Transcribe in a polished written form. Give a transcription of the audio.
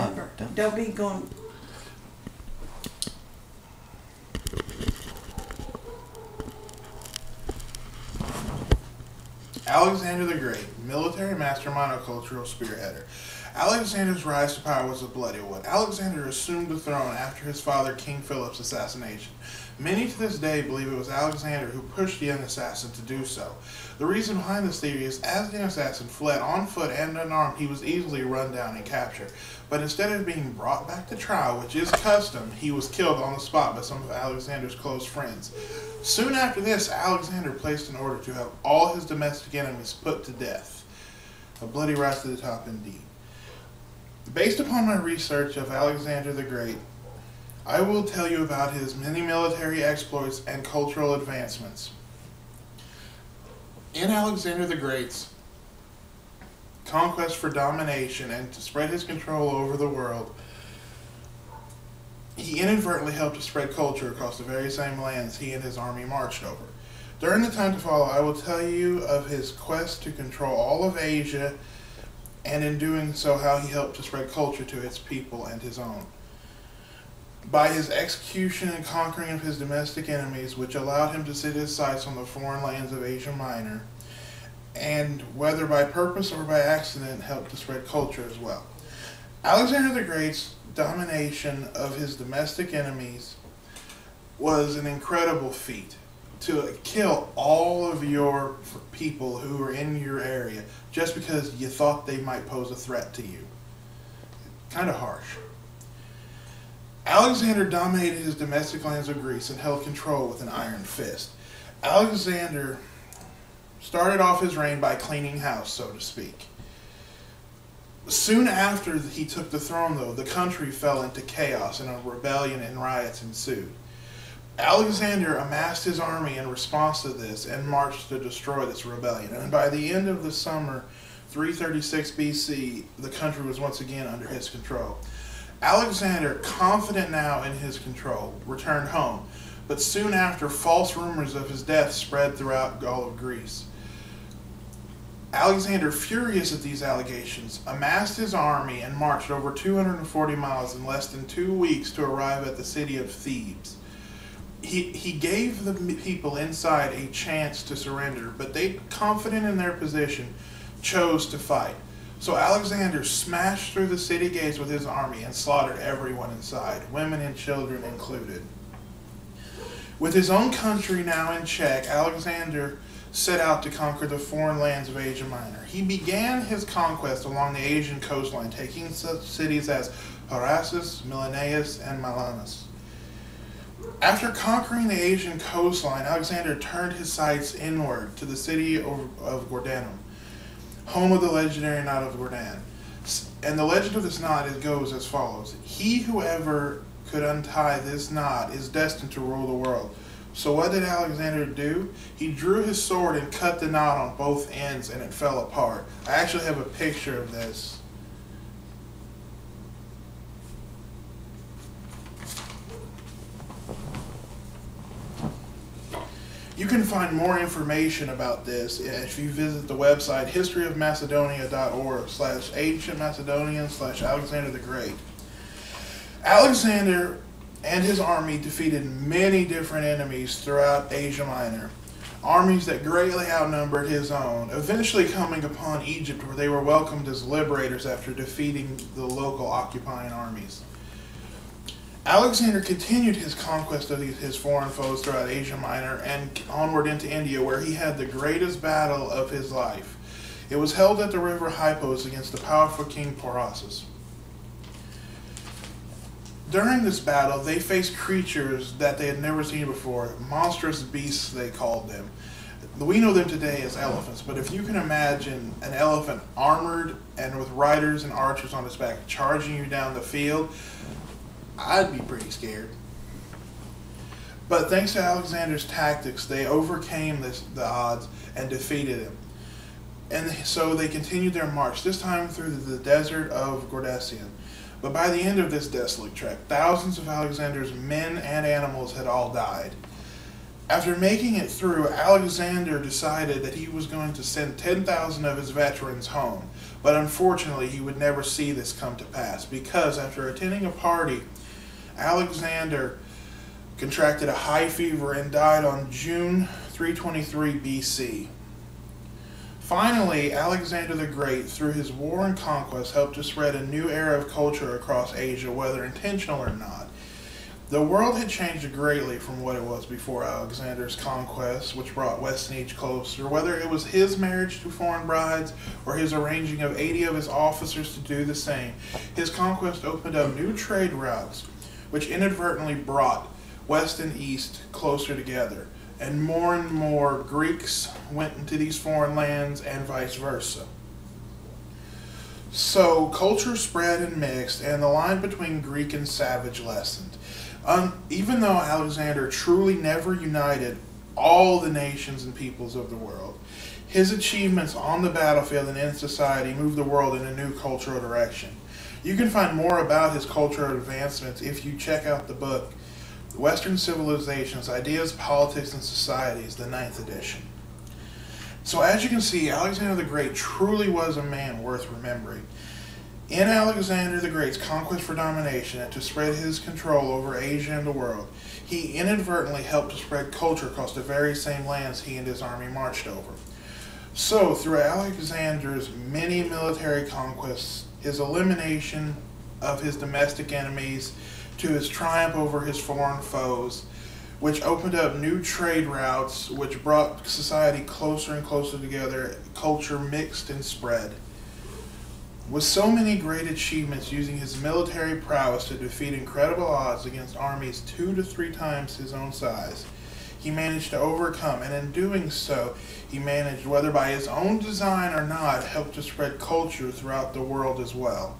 remember. Don't be going. Alexander the Great, military mastermind or cultural spearheader. Alexander's rise to power was a bloody one. Alexander assumed the throne after his father King Philip's assassination. Many to this day believe it was Alexander who pushed the young assassin to do so. The reason behind this theory is as the young assassin fled on foot and unarmed, he was easily run down and captured. But instead of being brought back to trial, which is custom, he was killed on the spot by some of Alexander's close friends. Soon after this, Alexander placed an order to have all his domestic enemies put to death. A bloody rise to the top indeed. Based upon my research of Alexander the Great, I will tell you about his many military exploits and cultural advancements. In Alexander the Great's conquest for domination and to spread his control over the world, he inadvertently helped to spread culture across the very same lands he and his army marched over. During the time to follow, I will tell you of his quest to control all of Asia, and in doing so, how he helped to spread culture to its people and his own. By his execution and conquering of his domestic enemies, which allowed him to set his sights on the foreign lands of Asia Minor, and whether by purpose or by accident, helped to spread culture as well. Alexander the Great's domination of his domestic enemies was an incredible feat. To kill all of your people who were in your area just because you thought they might pose a threat to you. Kind of harsh. Alexander dominated his domestic lands of Greece and held control with an iron fist. Alexander started off his reign by cleaning house, so to speak. Soon after he took the throne, though, the country fell into chaos and a rebellion and riots ensued. Alexander amassed his army in response to this and marched to destroy this rebellion. And by the end of the summer, 336 BC, the country was once again under his control. Alexander, confident now in his control, returned home, but soon after, false rumors of his death spread throughout all of Greece. Alexander, furious at these allegations, amassed his army and marched over 240 miles in less than 2 weeks to arrive at the city of Thebes. He gave the people inside a chance to surrender, but they, confident in their position, chose to fight. So Alexander smashed through the city gates with his army and slaughtered everyone inside, women and children included. With his own country now in check, Alexander set out to conquer the foreign lands of Asia Minor. He began his conquest along the Asian coastline, taking such cities as Harassus, Milenaeus, and Milanus. After conquering the Asian coastline, Alexander turned his sights inward to the city of Gordanum, home of the legendary knot of Gordan. And the legend of this knot goes as follows. He who ever could untie this knot is destined to rule the world. So what did Alexander do? He drew his sword and cut the knot on both ends, and it fell apart. I actually have a picture of this. You can find more information about this if you visit the website historyofmacedonia.org/ancientmacedonian/Alexander the Great. Alexander and his army defeated many different enemies throughout Asia Minor, armies that greatly outnumbered his own, eventually coming upon Egypt where they were welcomed as liberators after defeating the local occupying armies. Alexander continued his conquest of his foreign foes throughout Asia Minor and onward into India, where he had the greatest battle of his life. It was held at the river Hypos against the powerful King Porossus. During this battle, they faced creatures that they had never seen before, monstrous beasts they called them. We know them today as elephants, but if you can imagine an elephant armored and with riders and archers on its back charging you down the field, I'd be pretty scared. But thanks to Alexander's tactics, they overcame the odds and defeated him. And so they continued their march, this time through the desert of Gordacian. But by the end of this desolate trek, thousands of Alexander's men and animals had all died. After making it through, Alexander decided that he was going to send 10,000 of his veterans home. But unfortunately, he would never see this come to pass because after attending a party, Alexander contracted a high fever and died on June 323 BC. Finally, Alexander the Great, through his war and conquest, helped to spread a new era of culture across Asia, whether intentional or not. The world had changed greatly from what it was before Alexander's conquest, which brought West and East closer, whether it was his marriage to foreign brides or his arranging of 80 of his officers to do the same. His conquest opened up new trade routes, which inadvertently brought West and East closer together, and more Greeks went into these foreign lands and vice versa. So culture spread and mixed, and the line between Greek and savage lessened. Even though Alexander truly never united all the nations and peoples of the world, his achievements on the battlefield and in society moved the world in a new cultural direction. You can find more about his cultural advancements if you check out the book, Western Civilizations, Ideas, Politics, and Societies, the 9th edition. So as you can see, Alexander the Great truly was a man worth remembering. In Alexander the Great's conquest for domination and to spread his control over Asia and the world, he inadvertently helped to spread culture across the very same lands he and his army marched over. So, through Alexander's many military conquests, his elimination of his domestic enemies, to his triumph over his foreign foes, which opened up new trade routes, which brought society closer and closer together, culture mixed and spread. With so many great achievements using his military prowess to defeat incredible odds against armies 2 to 3 times his own size, he managed to overcome, and in doing so, he managed, whether by his own design or not, help to spread culture throughout the world as well.